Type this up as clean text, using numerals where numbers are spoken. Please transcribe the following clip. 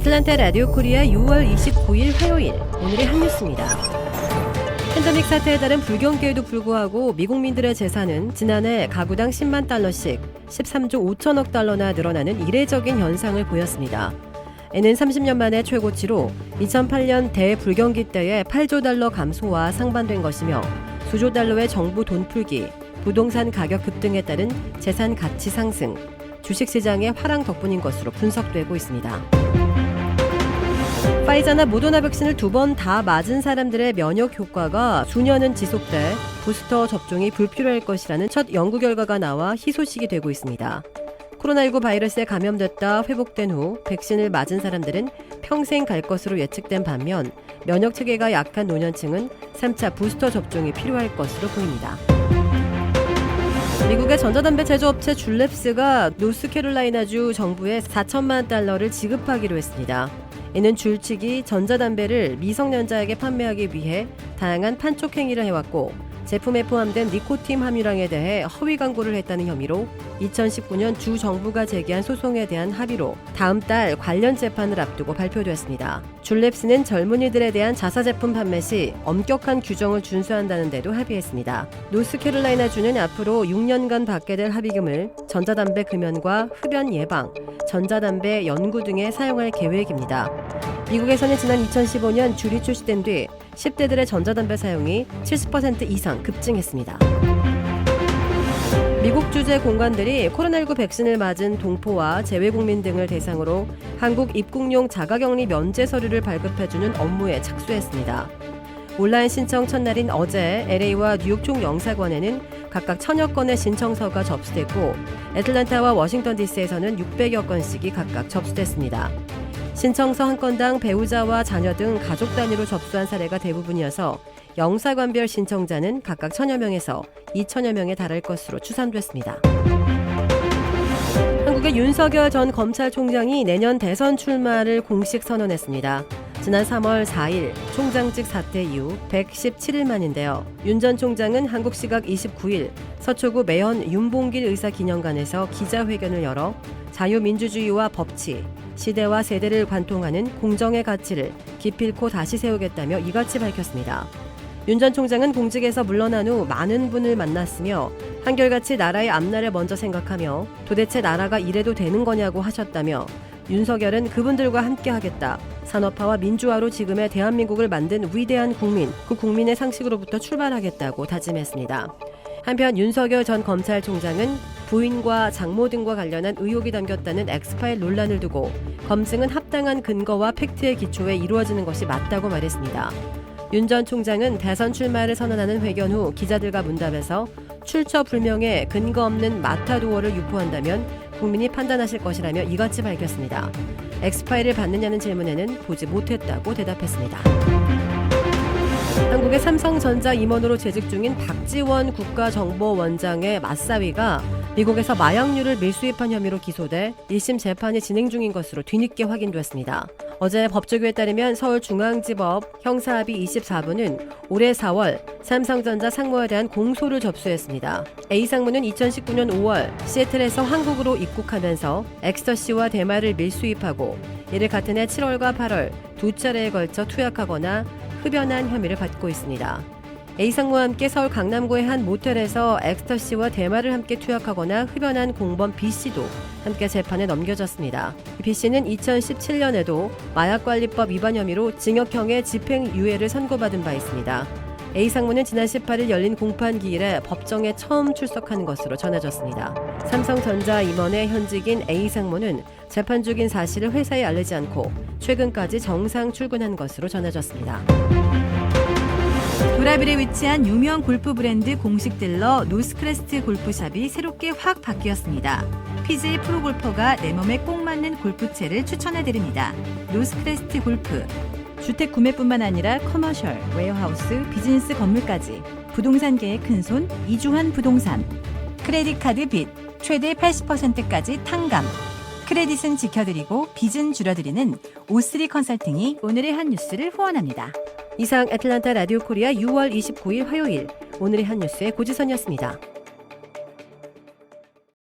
애틀랜타 라디오 코리아 6월 29일 화요일 오늘의 한 뉴스입니다. 팬데믹 사태에 따른 불경기에도 불구하고 미국민들의 재산은 지난해 가구당 10만 달러씩 13조 5천억 달러나 늘어나는 이례적인 현상을 보였습니다. 이는 30년 만에 최고치로 2008년 대불경기 때의 8조 달러 감소와 상반된 것이며 수조 달러의 정부 돈풀기, 부동산 가격 급등에 따른 재산 가치 상승, 주식시장의 화랑 덕분인 것으로 분석되고 있습니다. 파이자나 모더나 백신을 2번 다 맞은 사람들의 면역 효과가 수년은 지속돼 부스터 접종이 불필요할 것이라는 첫 연구 결과가 나와 희소식이 되고 있습니다. 코로나19 바이러스에 감염됐다 회복된 후 백신을 맞은 사람들은 평생 갈 것으로 예측된 반면 면역 체계가 약한 노년층은 3차 부스터 접종이 필요할 것으로 보입니다. 미국의 전자담배 제조업체 줄랩스가 노스캐롤라이나주 정부에 4천만 달러를 지급하기로 했습니다. 이는 줄 측이 전자담배를 미성년자에게 판매하기 위해 다양한 판촉 행위를 해왔고 제품에 포함된 니코틴 함유량에 대해 허위 광고를 했다는 혐의로 2019년 주 정부가 제기한 소송에 대한 합의로 다음 달 관련 재판을 앞두고 발표됐습니다. 줄랩스는 젊은이들에 대한 자사 제품 판매 시 엄격한 규정을 준수한다는 데도 합의했습니다. 노스캐롤라이나주는 앞으로 6년간 받게 될 합의금을 전자담배 금연과 흡연 예방, 전자담배 연구 등에 사용할 계획입니다. 미국에서는 지난 2015년 줄이 출시된 뒤 10대들의 전자담배 사용이 70% 이상 급증했습니다. 미국 주재 공관들이 코로나19 백신을 맞은 동포와 재외국민 등을 대상으로 한국 입국용 자가격리 면제 서류를 발급해주는 업무에 착수했습니다. 온라인 신청 첫날인 어제 LA와 뉴욕 총영사관에는 각각 1000여 건의 신청서가 접수됐고 애틀랜타와 워싱턴 DC에서는 600여 건씩이 각각 접수됐습니다. 신청서 한 건당 배우자와 자녀 등 가족 단위로 접수한 사례가 대부분이어서 영사관별 신청자는 각각 1000여 명에서 2000여 명에 달할 것으로 추산됐습니다. 한국의 윤석열 전 검찰총장이 내년 대선 출마를 공식 선언했습니다. 지난 3월 4일 총장직 사퇴 이후 117일 만인데요. 윤 전 총장은 한국 시각 29일 서초구 매현 윤봉길 의사 기념관에서 기자회견을 열어 자유민주주의와 법치, 시대와 세대를 관통하는 공정의 가치를 기필코 다시 세우겠다며 이같이 밝혔습니다. 윤 전 총장은 공직에서 물러난 후 많은 분을 만났으며 한결같이 나라의 앞날을 먼저 생각하며 도대체 나라가 이래도 되는 거냐고 하셨다며 윤석열은 그분들과 함께하겠다. 산업화와 민주화로 지금의 대한민국을 만든 위대한 국민, 그 국민의 상식으로부터 출발하겠다고 다짐했습니다. 한편 윤석열 전 검찰총장은 부인과 장모 등과 관련한 의혹이 담겼다는 엑스파일 논란을 두고 검증은 합당한 근거와 팩트에 기초해 이루어지는 것이 맞다고 말했습니다. 윤 전 총장은 대선 출마를 선언하는 회견 후 기자들과 문답에서 출처 불명의 근거 없는 마타도어를 유포한다면 국민이 판단하실 것이라며 이같이 밝혔습니다. 엑스파일을 받느냐는 질문에는 보지 못했다고 대답했습니다. 한국의 삼성전자 임원으로 재직 중인 박지원 국가정보원장의 맞사위가 미국에서 마약류를 밀수입한 혐의로 기소돼 1심 재판이 진행 중인 것으로 뒤늦게 확인됐습니다. 어제 법조계에 따르면 서울중앙지법 형사합의 24부는 올해 4월 삼성전자 상무에 대한 공소를 접수했습니다. A상무는 2019년 5월 시애틀에서 한국으로 입국하면서 엑스터시와 대마를 밀수입하고 이를 같은 해 7월과 8월 두 차례에 걸쳐 투약하거나 흡연한 혐의를 받고 있습니다. A상무와 함께 서울 강남구의 한 모텔에서 엑스터시와 대마를 함께 투약하거나 흡연한 공범 B씨도 함께 재판에 넘겨졌습니다. B씨는 2017년에도 마약관리법 위반 혐의로 징역형의 집행유예를 선고받은 바 있습니다. A상무는 지난 18일 열린 공판기일에 법정에 처음 출석한 것으로 전해졌습니다. 삼성전자 임원의 현직인 A상무는 재판 중인 사실을 회사에 알리지 않고 최근까지 정상 출근한 것으로 전해졌습니다. 도라빌에 위치한 유명 골프 브랜드 공식 딜러 노스크레스트 골프샵이 새롭게 확 바뀌었습니다. PGA 프로골퍼가 내 몸에 꼭 맞는 골프채를 추천해드립니다. 노스크레스트 골프. 주택 구매뿐만 아니라 커머셜, 웨어하우스, 비즈니스 건물까지 부동산계의 큰손 이주환 부동산. 크레딧 카드 빚 최대 80%까지 탕감. 크레딧은 지켜드리고 빚은 줄여드리는 O3 컨설팅이 오늘의 한 뉴스를 후원합니다. 이상 애틀랜타 라디오 코리아 6월 29일 화요일 오늘의 한 뉴스의 고지선이었습니다.